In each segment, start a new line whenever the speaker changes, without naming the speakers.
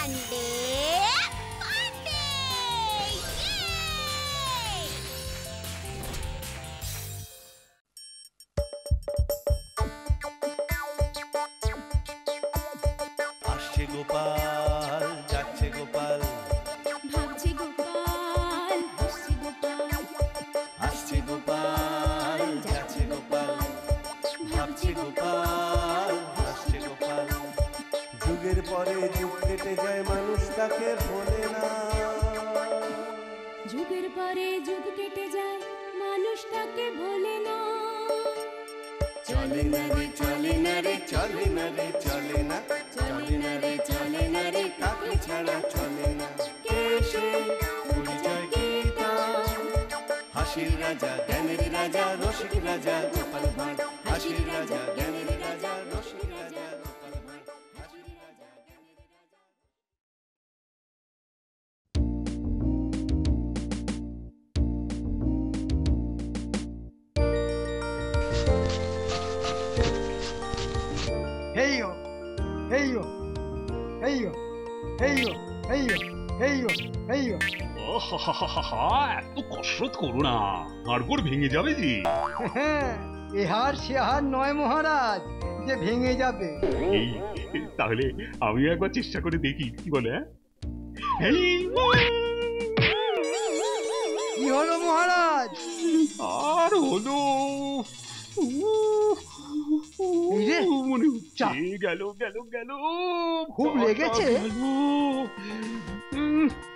ফান্ডে ফান্ডে।
আসছে গোপাল, যাচ্ছে গোপাল,
ভাবছে গোপাল, হাসছে গোপাল,
আসছে গোপাল, যাচ্ছে গোপাল, ভাবছে গোপাল, হাসছে গোপাল। যুগের পরে যুগ কেটে যায়, মানুষ তাকে ভোলে না।
যুগের পরে যুগ কেটে যায়, মানুষ তাকে ভোলে না।
চলে না রে, চলে না রে, চলে না রে, চলে না, চলে না রে, চলে না রে, কাকে ছাড়া চলে না। কে সে পরিচয় কি তার? হাসির রাজা, জ্ঞানের রাজা, রসিক রাজা গোপাল ভাঁড়। হাসির রাজা, জ্ঞানের রাজা, রসিক রাজা গোপাল ভাঁড়। হাসির রাজা, জ্ঞানের রাজা।
হেইয়ো হেইয়ো হেইয়ো হেইয়ো হেইয়ো হেইয়ো হেইয়ো।
এত কসরত করো না, হাড়গোড় ভেঙে যাবে যে।
হ্যাঁ, এ হার সে হার নয় মহারাজ যে ভেঙে যাবে।
এই তাহলে আমিও একবার চেষ্টা করে দেখি, কি বলে?
কি হলো মহারাজ?
আর হলো
এই রে,
মনে হচ্ছে গেল গেল গেল।
খুব লেগেছে?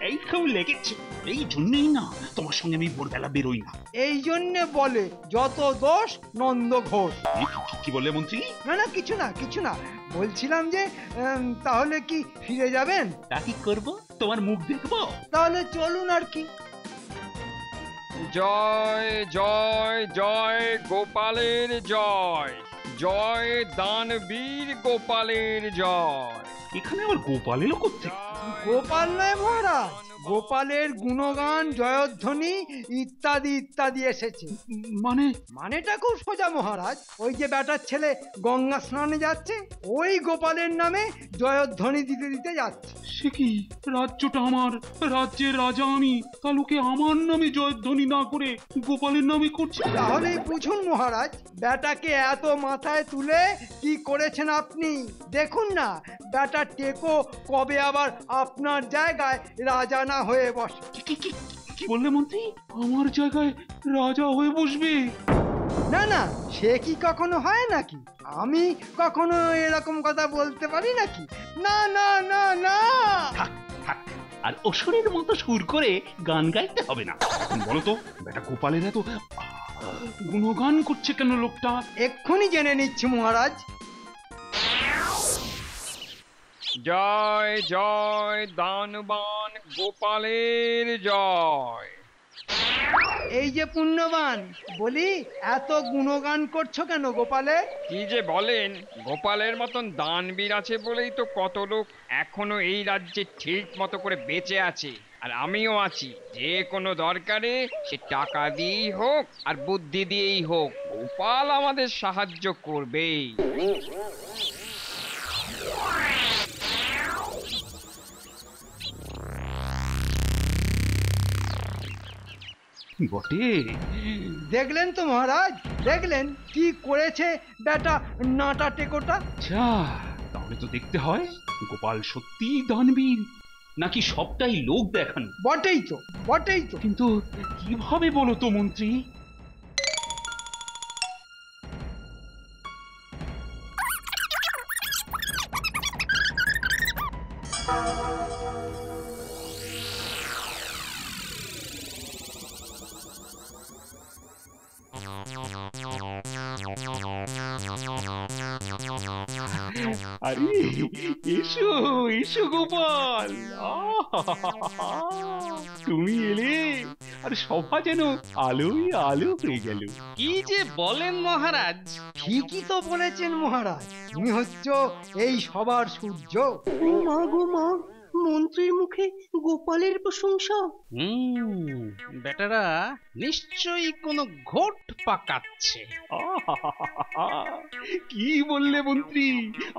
এই খুব লেগেছে, এই জন্যই না তোমার সঙ্গে আমি ভোরবেলা বেরোই না।
এই জন্যে বলে যত দোষ নন্দ ঘোষ।
কি বললে মন্ত্রী?
না না, কিছু না কিছু না, বলছিলাম যে তাহলে কি ফিরে যাবেন?
তা কি করবো, তোমার মুখ দেখবো?
তাহলে চলুন আর কি।
জয় জয় জয় গোপালের জয়, জয় দানবীর গোপালের জয়।
এখানে আবার গোপাল এলো কোত্থেকে?
গোপাল নয় মহারাজ, গোপালের গুণগান, জয়ধ্বনি ইত্যাদি ইত্যাদি এসেছে।
মানে?
মানেটা খুব সোজা মহারাজ, ওই যে বেটার ছেলে গঙ্গা স্নানে যাচ্ছে, ওই গোপালের নামে জয়ধ্বনি দিতে দিতে যাচ্ছে।
সে কি, রাজ্যটা আমার, রাজ্যের রাজা আমি, তা লোকে আমার নামে জয়ধ্বনি না করে গোপালের নামে করছে।
তাহলেই বুঝুন মহারাজ, বেটাকে এত মাথায় তুলে কি করেছেন আপনি। দেখুন না, বেটা টেকো কবে আবার আপনার জায়গায় রাজা না হয়ে বসে।
কি বললে মন্ত্রী? আমার জায়গায় রাজা হয়ে বসবে?
না না, সে কি কখনো হয় নাকি? আমি কখনো এরকম কথা বলতে পারি নাকি? না না না না।
থাক থাক, আর অসুরের মতো সুর করে গান গাইতে হবে না। বলো তো, বেটা গোপালের এত গুণগান করছে কেন লোকটা?
এক্ষুনি জেনে নিচ্ছি মহারাজ।
জয় জয় দানবান গোপালের জয়।
এই যে পুণ্যবান, বলি এত গুণগান করছো কেন গোপালে?
কি যে বলেন, গোপালের মতন দানবীর আছে বলেই তো কত লোক এখনো এই রাজ্যে ঠিক মতো করে বেঁচে আছে। আর আমিও আছি, যে কোনো দরকারে সে টাকা দিয়েই হোক আর বুদ্ধি দিয়েই হোক, গোপাল আমাদের সাহায্য করবেই।
বটে।
দেখলেন তো মহারাজ, দেখলেন কি করেছে বেটা নাটা টেকোটা।
আচ্ছা, তাহলে তো দেখতে হয় গোপাল সত্যি দানবীর নাকি সবটাই লোক দেখানো।
বটেই তো, বটেই তো।
কিন্তু কিভাবে বলো তো মন্ত্রী? আরে এসো এসো গোপাল, তুমি এলে আর সভা যেন আলোই আলো হয়ে গেল।
কি যে বলেন মহারাজ!
ঠিকই তো বলেছেন মহারাজ, তুমি হচ্ছ এই সবার সূর্য।
মা গো মা, মন্ত্রীর মুখে গোপালের প্রশংসা।
বেটারা নিশ্চয়ই কোনো ঘোট পাকাচ্ছে।
কি বললে মন্ত্রী,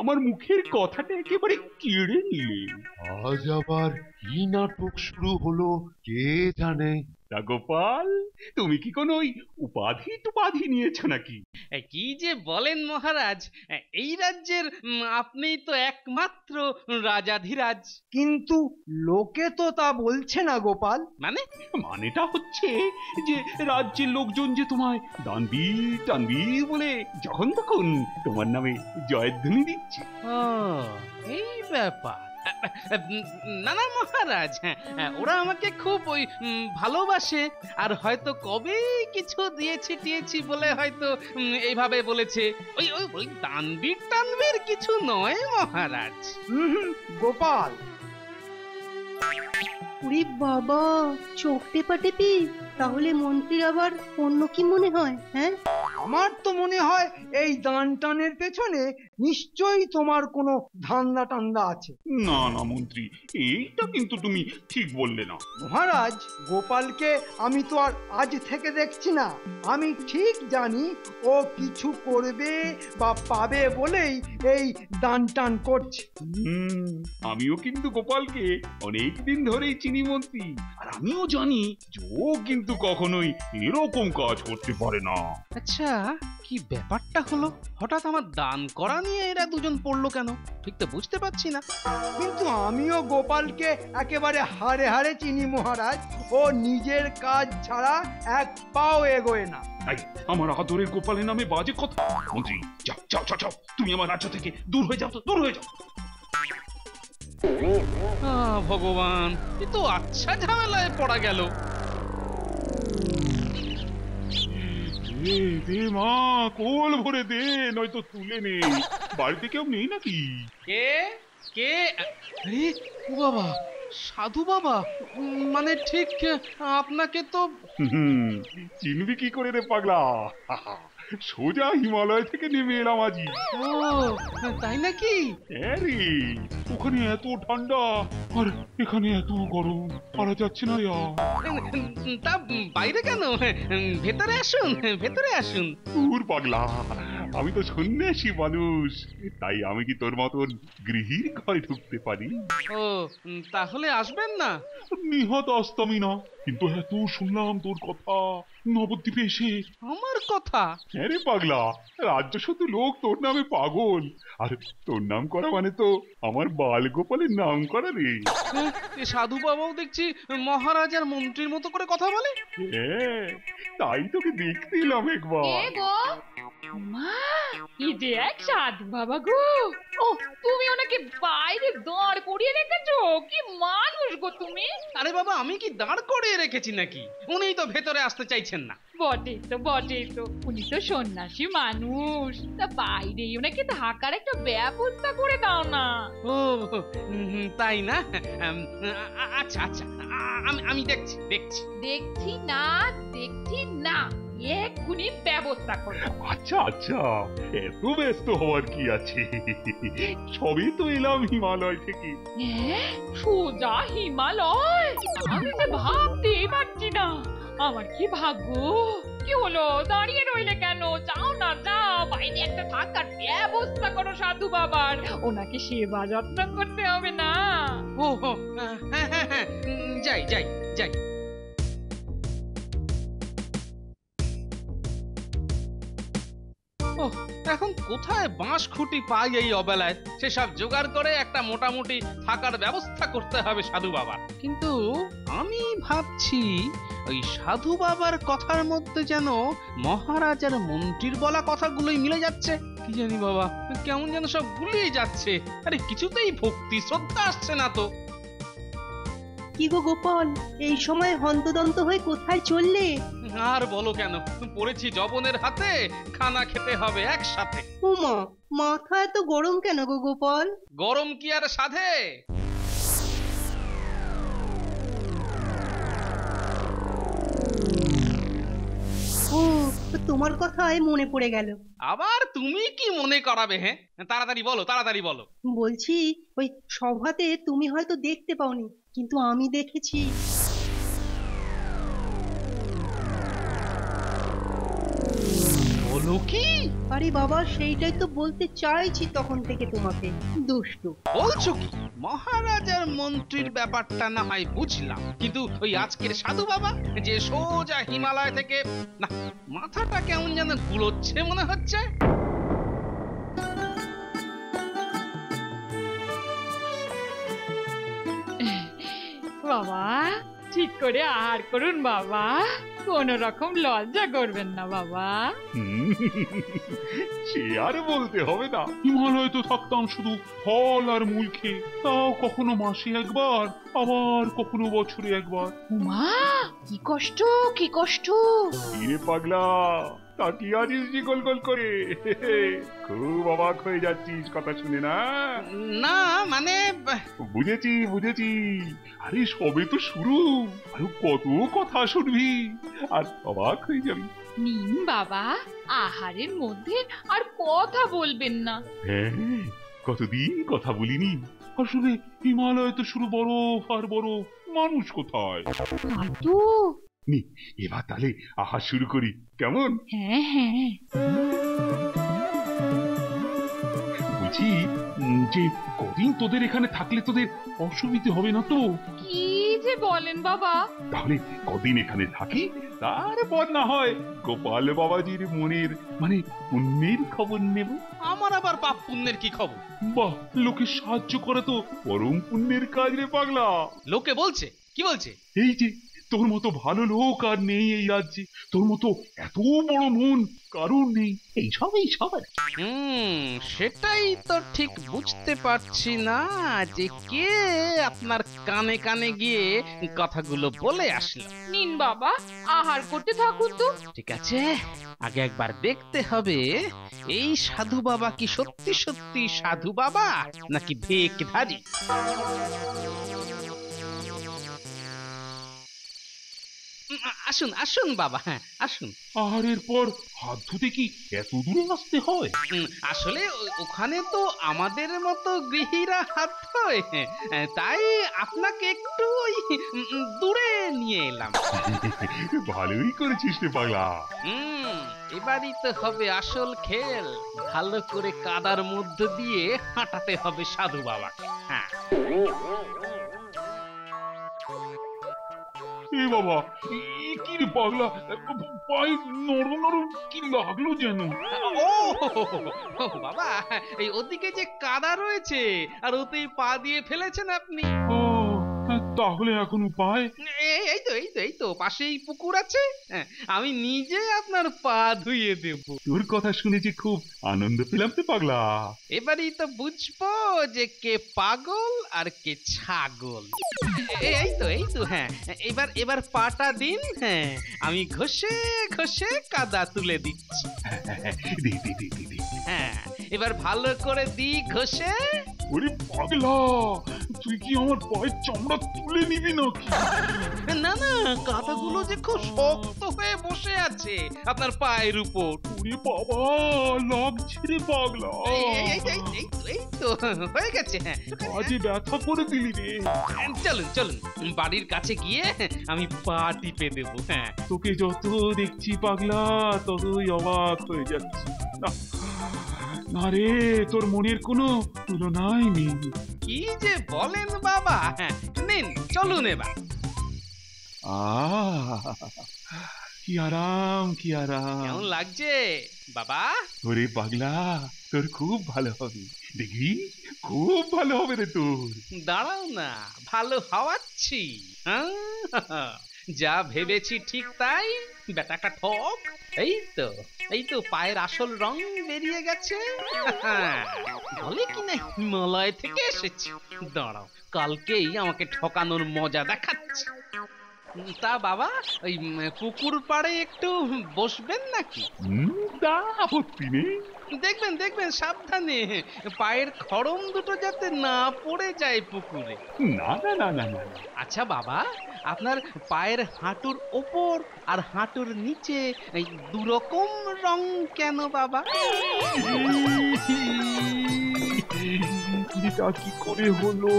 আমার মুখের কথাটা একেবারে কেড়ে নিলে।
আজ আবার কি নাটক শুরু হলো কে জানে।
তা গোপাল, তুমি কি কোনো ওই উপাধি টুপাধি নিয়েছো নাকি?
কি যে বলেন মহারাজ, এই রাজ্যের আপনিই তো একমাত্র রাজাধিরাজ।
কিন্তু লোকে তো তা বলছে না গোপাল।
মানেটা হচ্ছে যে রাজ্যের লোকজন যে তোমায় দানবি টানবি বলে যখন তখন তোমার নামে জয়ধ্বনি দিচ্ছে।
ও এই ব্যাপার। না না মহারাজ, ওরা আমাকে খুব ওই ভালোবাসে, আর হয়তো কবে কিছু দিয়েছি বলে হয়তো এইভাবে বলেছে। ওই ওই ওই দানবীর টানবীর কিছু নয় মহারাজ।
গোপাল,
ওরে বাবা, চোখ টেপাটেপি। তাহলে মন্ত্রীর আবার অন্য কি মনে হয়? হ্যাঁ,
আমার তো মনে হয় এই দান টানের পেছনে নিশ্চয়ই তোমার কোনো ধান্দা টান্দা আছে।
না না মন্ত্রী, এইটা কিন্তু তুমি ঠিক বললে না।
মহারাজ, গোপালকে আমি তো আর আজ থেকে দেখছি না। আমি ঠিক জানি ও কিছু করবে বা পাবে বলেই এই দান টান করছে।
আমিও কিন্তু গোপালকে অনেক দিন ধরেই চিনি মন্ত্রী, আর আমিও জানি যে ও কিন্তু কখনোই এরকম কাজ করতে পারে না।
আচ্ছা, কি ব্যাপারটা হলো? হঠাৎ আমার দান করা নিয়ে এরা দুজন পড়লো কেন? ঠিক তো বুঝতে পারছি না।
কিন্তু আমিও গোপালকে একেবারে হাড়ে হাড়ে চিনি মহারাজ। ও নিজের কাজ ছাড়া এক পাও এগোয় না।
তাই আমার আদরের গোপালের নামে বাজে কথা। মন্ত্রী, যাও যাও যাও যাও, তুমি আমার রাজ্য থেকে দূর হয়ে যাও, তো দূর হয়ে যাও।
ভগবান, এ তো আচ্ছা ঝামেলায় পড়া গেল।
দে মা, কোল ভরে দে, নয়তো তুলে নে। বাড়িতে কেউ নেই নাকি?
কে কে? আরে ও বাবা, সাধু বাবা। মানে ঠিক আপনাকে তো
চিনবি কি করে রে পাগলা? সোজা হিমালয় থেকে নেমে এলাম আজই।
ও তাই নাকি?
আরে ওখানে এত ঠান্ডা আর এখানে এত গরম, পারা যাচ্ছে না।
তা বাইরে কেন? ভেতরে আসুন, ভেতরে আসুন।
দূর পাগলা, আমি তো সন্ন্যাসী মানুষ, তাই আমি কি তোর মতন গৃহীর ঘরে ঢুকতে পারি?
ও তাহলে আসবেন না?
নিহত আসতামই না, কিন্তু এত শুনলাম তোর কথা নবদ্বীপে এসে।
আমার কথা?
হ্যাঁ রে পাগলা, রাজ্য শুধু লোক তোর নামে পাগল, আর তোর নাম করা মানে তো আমার বাল গোপালের নাম করা রে।
সাধু বাবাও দেখছি মহারাজ আর মন্ত্রীর মতো করে কথা বলে।
হ্যাঁ, তাই তোকে দেখতে এলাম একবার।
মা, কি যে এক সাধু বাবা গো! ও, তুমি ওনাকে বাইরে দাঁড় করিয়ে রেখেছো? কি মানুষ গো তুমি!
আরে বাবা, আমি কি দাঁড় করিয়ে রেখেছি নাকি? উনিই তো ভেতরে আসতে চাইছেন না।
বটেই তো, উনি তো সন্ন্যাসী মানুষ। তা বাইরেই ওনাকে থাকার একটা ব্যবস্থা করে দাও না।
ও তাই না? আচ্ছা আচ্ছা, আমি দেখছি।
দেখছি না, এক্ষুনি ব্যবস্থা করো।
আচ্ছা আচ্ছা, এত ব্যস্ত হওয়ার কি আছে? সবই তো এলাম হিমালয় থেকে।
সোজা হিমালয়? আমি যে ভাবতেই পারছি না। আমার কি ভাগ্য! কি হলো, দাঁড়িয়ে রইলে কেন? যাও না, যাও, বাইরে একটা থাকার ব্যবস্থা করো সাধু বাবার। ওনাকে সেবা যত্ন করতে হবে না?
ও হ্যাঁ, যাই। এখন কোথায় বাঁশ খুঁটি পাই এই অবেলায়? সেসব জোগাড় করে একটা মোটামুটি থাকার ব্যবস্থা করতে হবে সাধু বাবার। কিন্তু আমি ভাবছি ওই সাধু বাবার কথার মধ্যে যেন মহারাজ আর মন্ত্রীর বলা কথাগুলোই মিলে যাচ্ছে। কি জানি বাবা, কেমন যেন সব গুলিয়ে যাচ্ছে। আরে কিছুতেই ভক্তি শ্রদ্ধা আসছে না তো।
কি গো গোপাল, এই সময় হন্তদন্ত হয়ে কোথায় চললে?
আর বলো কেন, পড়েছি জবনের হাতে, খানা খেতে হবে একসাথে।
উমা, মাথা এত গরম কেন গো গোপাল?
গরম কি আর সাধে?
ও তোমার কথাই মনে পড়ে গেল।
আবার তুমি কি মনে করাবে? হ্যাঁ, তাড়াতাড়ি বলো, তাড়াতাড়ি বলো।
বলছি ওই সভাতে তুমি হয়তো দেখতে পাওনি, কিন্তু আমি দেখেছি।
বলো কি?
আরে বাবা, সেইটাই তো বলতে চাইছি তখন থেকে তোমাকে, দুষ্টু।
বলছো কি? মহারাজ আর মন্ত্রীর ব্যাপারটা না হয় বুঝলাম, কিন্তু ওই আজকের সাধু বাবা যে সোজা হিমালয় থেকে, না, মাথাটা কেমন যেন ঘুরোচ্ছে মনে হচ্ছে।
বাবা ঠিক করে আহার করুন বাবা, কোন রকম লজ্জা করবেন না বাবা।
হুম, সে আর বলতে হবে না। হিমালয়ে তো থাকতাম শুধু ফল আর মূল খেয়ে, তাও কখনো মাসে একবার, আবার কখনো বছরে একবার।
উমা, কি কষ্ট, কি কষ্ট।
কিরে পাগলা, তাকিয়ে আছিস যে গোল গোল করে? খুব অবাক হয়ে যাচ্ছিস কথা শুনে না?
না মানে,
বুঝেছি বুঝেছি, আরে সবে তো শুরু, আরো কত কথা শুনবি আর অবাক হয়ে যাবি।
নিন বাবা, আহারের মধ্যে আর কথা বলবেন না।
হ্যাঁ, কতদিন কথা বলিনি। আসলে হিমালয় তো শুরু বরফ আর বরফ, মানুষ কোথায়?
দাদু।
নি, এবার তাহলে আহার শুরু করি, কেমন?
হ্যাঁ হ্যাঁ।
বলছি যে কদিন তোদের এখানে থাকলে তোদের অসুবিধে হবে না তো?
কি যে বলেন বাবা।
তাহলে কদিন এখানে থাকি, তারপর না হয় গোপাল বাবাজির মনের মানে পুণ্যের খবর নেব।
আমার আবার পাপ পুণ্যের কি খবর?
বাহ, লোকের সাহায্য করে তো পরম পুণ্যের কাজ রে পাগলা।
লোকে বলছে, কি বলছে?
এই যে তোর মতো ভালো লোক আর নেই এই রাজ্যে, তোর মতো এত বড় মন কারণ নেই, এইসব আর
সেটাই তো ঠিক বুঝতে পারছি না যে কে আপনার কানে কানে গিয়ে কথাগুলো বলে আসলো।
নিন বাবা, আহার করতে থাকুন তো।
ঠিক আছে, আগে একবার দেখতে হবে এই সাধু বাবা কি সত্যি সত্যি সাধু বাবা নাকি ভেকধারী। আসুন আসুন বাবা, হ্যাঁ আসুন।
আহারের পর হাত ধুতে কি এত দূরে আসতে হয়?
আসলে ওখানে তো আমাদের মতো গৃহীরা হাত ধোয়, তাই আপনাকে একটু ওই দূরে নিয়ে এলাম।
ভালোই করেছিস রে পাগলা।
এবারই তো হবে আসল খেল, ভালো করে কাদার মধ্য দিয়ে হাঁটাতে হবে সাধু বাবাকে। হ্যাঁ,
এ বাবা, কি রে পাগলা, পায়ে নরম নরম কি লাগলো যেন?
ও বাবা, এই ওদিকে যে কাদা রয়েছে আর ওতেই পা দিয়ে ফেলেছেন আপনি।
ও, তাহলে এখন উপায়?
এই তো পাশেই পুকুর আছে, আমি নিজে আপনার পা ধুইয়ে দেব।
তোর কথা শুনেছি খুব আনন্দ পেলাম তো পাগলা।
এবারই তো বুঝবো যে কে পাগল আর কে ছাগল। এই তো হ্যাঁ, এবার পাটা দিন, হ্যাঁ আমি ঘষে ঘষে কাদা তুলে দিচ্ছি।
দে দে দে দে দে।
হ্যাঁ, এবার ভালো করে দি ঘষে।
ওরে পাগলা, তুই কি আমার পায়ের চামড়া তুলে নিবি নাকি?
না না, কাদাগুলো যে খুব শক্ত হয়ে বসে আছে আপনার পায়ের উপর।
ওরে বাবা, লাগছে রে পাগলা।
এই তো হয়ে গেছে। হ্যাঁ,
আজে ব্যথা করে দিলি রে।
চলুন বাড়ির কাছে গিয়ে আমি পা টিপে দেবো। হ্যাঁ,
তোকে যত দেখছি পাগলা ততই অবাক হয়ে যাচ্ছি। না রে, তোর মনের কোনো তুলনাই নেই।
কি যে বলেন বাবা। হ্যাঁ, নিন চলুন এবার।
কি আরাম, কি আরাম।
কেমন লাগছে বাবা?
ওরে পাগলা, তোর খুব ভালো হবে, দেখবি খুব ভালো হবে রে তোর।
দাঁড়াও না, ভালো হওয়াচ্ছি। যা ভেবেছি ঠিক তাই, বেটাটা ঠক। এই তো পায়ের আসল রং বেরিয়ে গেছে। বলে কি না হিমালয় থেকে এসেছি। দাঁড়াও, কালকেই আমাকে ঠকানোর মজা দেখাচ্ছি। তা বাবা ওই পুকুর পাড়ে একটু বসবেন নাকি?
তা আপত্তি নেই।
দেখবেন দেখবেন সাবধানে পায়ের খড়ম দুটো যাতে না পড়ে যায় পুকুরে।
না না না না না।
আচ্ছা বাবা, আপনার পায়ের হাঁটুর ওপর আর হাঁটুর নিচে এই দুরকম রং কেন বাবা?
এটা কি করে হলো?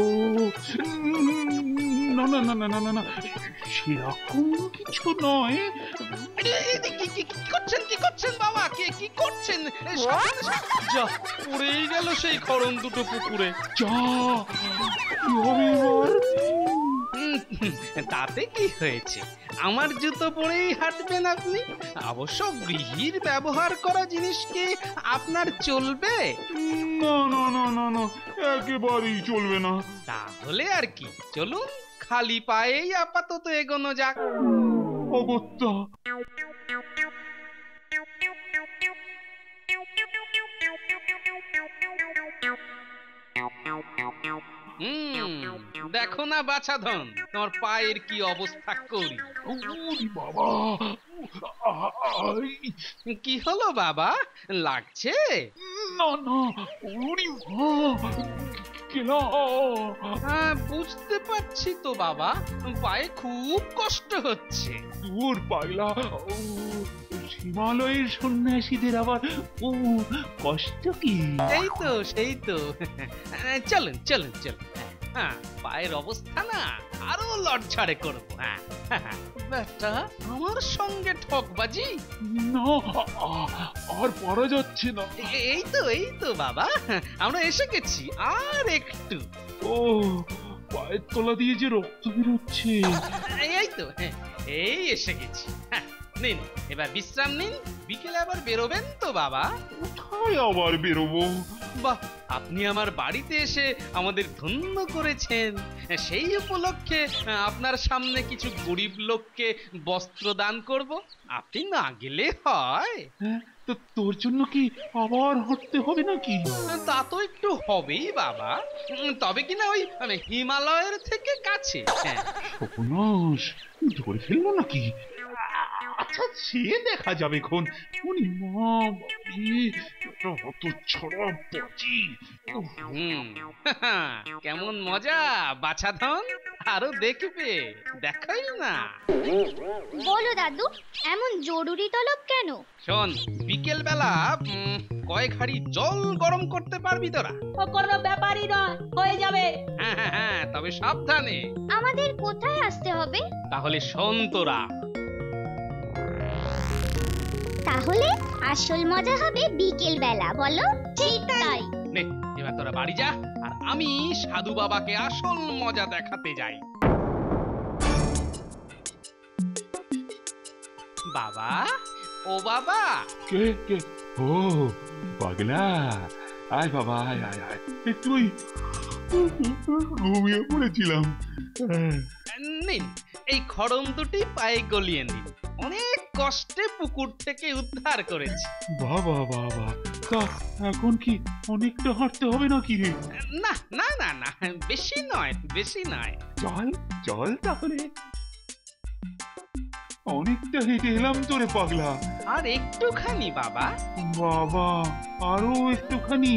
না না না না না না না, সেরকম কিছু নয়।
কি করছেন বাবা? কি করছেন? যা পড়েই গেল সেই খড়ম দুটো পুকুরে।
যা, কি হবে এবার?
তাতে কি হয়েছে? আমার জুতো পরেই হাঁটবেন আপনি। অবশ্য গৃহীর ব্যবহার করা জিনিস কি আপনার চলবে?
না না না না না, একেবারেই চলবে না।
তাহলে আর কি, চলুন খালি পায়েই আপাতত এগোনো যাক।
অগত্যা।
দেখো না বাছাধন, তোমার পায়ের কি অবস্থা করি।
ওরে বাবা,
কি হলো বাবা, লাগছে?
না না, ওরে বাবা, কেলা।
হ্যাঁ বুঝতে পারছি তো বাবা, পায়ে খুব কষ্ট হচ্ছে।
দূর পাগলা, হিমালয়ের সন্ন্যাসীদের আবার ও কষ্ট কি?
সেই তো চলুন চলুন চলুন। হ্যাঁ পায়ের অবস্থা না আরো লড়ছাড়ে করবো। হ্যাঁ বেটা, আমার সঙ্গে ঠকবাজি
না, আর পারা যাচ্ছে না।
এই তো বাবা, আমরা এসে গেছি, আর একটু।
ও, পায়ের তলা দিয়ে যে রক্ত বেরোচ্ছে।
এই তো, হ্যাঁ এই এসে গেছি। হ্যাঁ নিন, এবার বিশ্রাম নিন, বিকেলে আবার বেরোবেন তো বাবা?
কোথায় আবার বেরোবো?
বাহ, আপনি আমার বাড়িতে এসে আমাদের ধন্য করেছেন। সেই উপলক্ষে আপনার সামনে কিছু গরিব লোককে বস্ত্র দান করব। আপনি না গেলে হয়?
হ্যাঁ, তো তোর জন্য কি আবার হাঁটতে হবে নাকি?
তা তো একটু হবেই বাবা, তবে কিনা ওই হিমালয়ের থেকে কাছে। হ্যাঁ
সর্বনাশ, ধরে ফেললো নাকি? আচ্ছা সে দেখা যাবে খন। উনি মা বাবি, অত ছড়া পচি।
কেমন মজা বাছাধন, আরো দেখবে, দেখাই না।
বলো দাদু, এমন জরুরি তলব কেন?
শোন, বিকেল বেলা কয়েক হাঁড়ি জল গরম করতে পারবি তোরা?
ও কোনো ব্যাপারই নয়, হয়ে যাবে।
হ্যাঁ, তবে সাবধানে।
আমাদের কোথায় আসতে হবে?
তাহলে শোন তোরা,
তাহলে আসল মজা হবে বিকেল বেলা, বলো? ঠিক তাই।
নে এবার তোরা বাড়ি যা, আর আমি সাধু বাবাকে আসল মজা দেখাতে যাই। বাবা, ও বাবা।
কে কে? ও পাগলা, আয় বাবা, আয় আয় আয়। তুই ঘুমিয়ে পড়েছিলাম।
নিন এই খড়ম দুটি পায়ে গলিয়ে নিন, অনেক কষ্টে পুকুর থেকে উদ্ধার করেছি।
বাবা বাবা, তা এখন কি অনেকটা হাঁটতে হবে নাকি রে?
না না না না, বেশি নয় বেশি নয়।
চল চল তাহলে। অনেকটা হেঁটে এলাম তোরে পাগলা।
আর একটুখানি বাবা।
বাবা, আরো একটুখানি?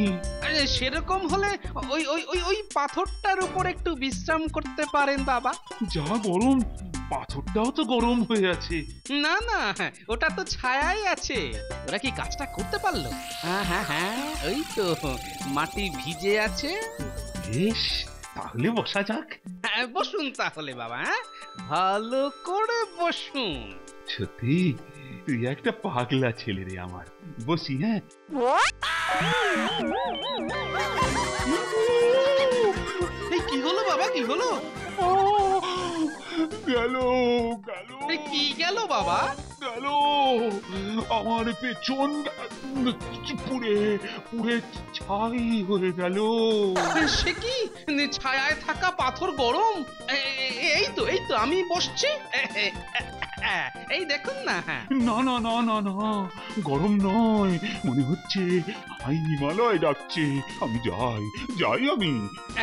সেরকম হলে ওই ওই ওই ওই পাথরটার উপর একটু বিশ্রাম করতে পারেন বাবা।
যা গরম, পাথরটাও তো গরম হয়ে আছে।
না না, ওটা তো ছায়াই আছে। ওরা কি কাজটা করতে পারলো? হ্যাঁ, ওই তো মাটি ভিজে আছে।
বেশ, তাহলে বসা যাক।
হ্যাঁ বসুন তাহলে বাবা, ভালো করে বসুন।
সত্যি তুই একটা পাগলা ছেলে রে আমার। বসি। হ্যাঁ
কি হলো বাবা, কি হলো?
গেল গেল।
কি গেল বাবা?
গেল আমার পেছন পুড়ে পুড়ে ছাই হয়ে গেল।
সে কি, ছায়ায় থাকা পাথর গরম? এই তো আমি বসছি। এই দেখুন না।
না না না না না, গরম নয়, মনে হচ্ছে হাই হিমালয় ডাকছে। আমি যাই যাই আমি।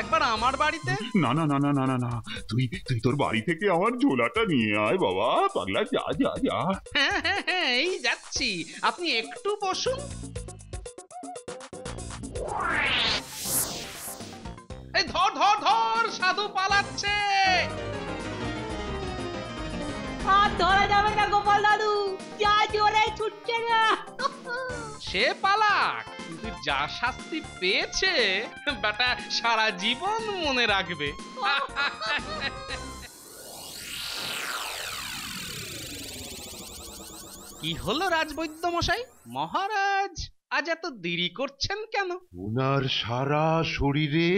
একবার আমার বাড়িতে।
না না না না না না না, তুই তুই তোর বাড়ি থেকে আমার ঝোলাটা নিয়ে আয় বাবা, পাগলা, যা যা যা।
হ্যাঁ হ্যাঁ হ্যাঁ, এই যাচ্ছি, আপনি একটু বসুন। এই ধর ধর ধর, সাধু পালাচ্ছে।
আর ধরা যাবে না গোপাল দাদু, যা জোরে ছুটছে না।
সে পালাক, কিন্তু যা শাস্তি পেয়েছে বেটা সারা জীবন মনে রাখবে। কি হলো রাজবৈদ্য মশাই, মহারাজ আজ এত দেরি করছেন কেন?
ওনার সারা শরীরে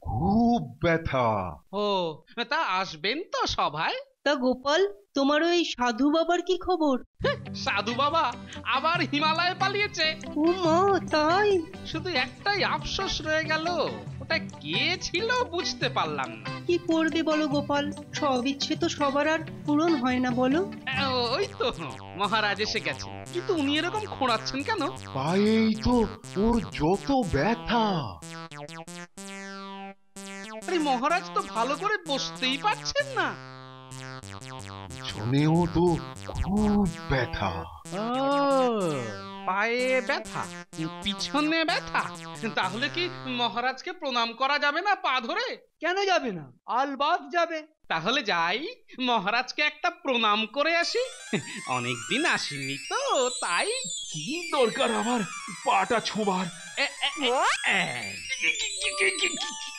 খুব ব্যথা।
ও, তা আসবেন তো সভায়?
তা গোপাল, তোমার ওই সাধু বাবার কি খবর?
সাধু বাবা আবার হিমালয়ে পালিয়েছে।
ও মা, তাই?
শুধু একটাই আফসোস রয়ে গেল, ওটা কে ছিল বুঝতে পারলাম না।
কি করবে বলো গোপাল, সব ইচ্ছে তো সবার আর পূরণ হয় না বলো।
ওই তো মহারাজ এসে গেছে, কিন্তু উনি এরকম খোঁড়াচ্ছেন কেন?
পায়েই তো ওর যত ব্যথা।
আরে মহারাজ তো ভালো করে বসতেই পারছেন না।
শোনেও তো খুব ব্যথা।
পায়ে ব্যথা, পিছনে ব্যথা, তাহলে কি মহারাজকে প্রণাম করা যাবে না পা ধরে?
কেন যাবে না? আলবাত যাবে।
তাহলে যাই, মহারাজকে একটা প্রণাম করে আসি। অনেকদিন আসেনি তো, তাই।
কি দরকার আমার পাটা ছোঁবার?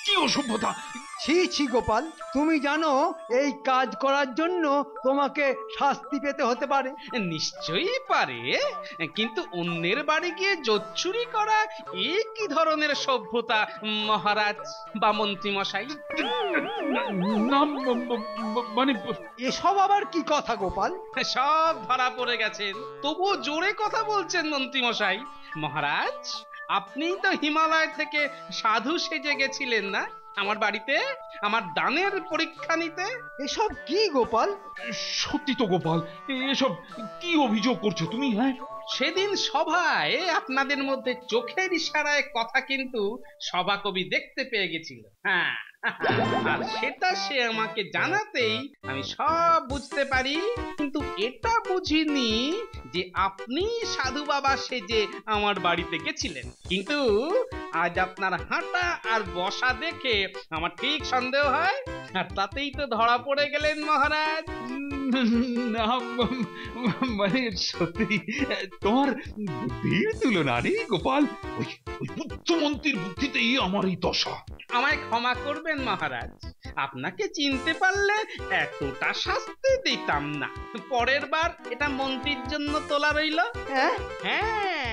কি অসভ্যতা!
ছি ছি গোপাল, তুমি জানো এই কাজ করার জন্য তোমাকে শাস্তি পেতে হতে পারে।
নিশ্চয়ই পারে, কিন্তু অন্যের বাড়ি গিয়ে জোচ্চুরি করা এ কি ধরনের সভ্যতা মহারাজ বা মন্ত্রী মশাই?
না মানে
এসব আবার কি কথা গোপাল?
সব ধরা পড়ে গেছেন, তবুও জোরে কথা বলছেন মন্ত্রী মশাই। মহারাজ, আপনিই তো হিমালয় থেকে সাধু সেজে গেছিলেন না আমার বাড়িতে, আমার দানের পরীক্ষা নিতে?
এসব কি গোপাল?
সত্যি তো গোপাল, এসব কি অভিযোগ করছো তুমি? হ্যাঁ,
সেদিন সভায় আপনাদের মধ্যে চোখের ইশারায় কথা কিন্তু সভাকবি দেখতে পেয়ে গেছিল। হ্যাঁ, আর সেটা সে আমাকে জানাতেই আমি সব বুঝতে পারি, কিন্তু এটা বুঝিনি যে আপনি সাধু বাবা সেজে আমার বাড়িতে গেছিলেন। কিন্তু আজ আপনার হাঁটা আর বসা দেখে আমার ঠিক সন্দেহ হয়, আর তাতেই তো ধরা পড়ে গেলেন মহারাজ।
না মানে সত্যি তোমার বুদ্ধির তুলনা নেই গোপাল। ওই বুদ্ধমন্ত্রীর বুদ্ধিতেই আমার এই দশা।
আমায় ক্ষমা করবেন মহারাজ, আপনাকে চিনতে পারলে এতটা শাস্তি দিতাম না। পরের বার এটা মন্ত্রীর জন্য তোলা রইল।
হ্যাঁ
হ্যাঁ।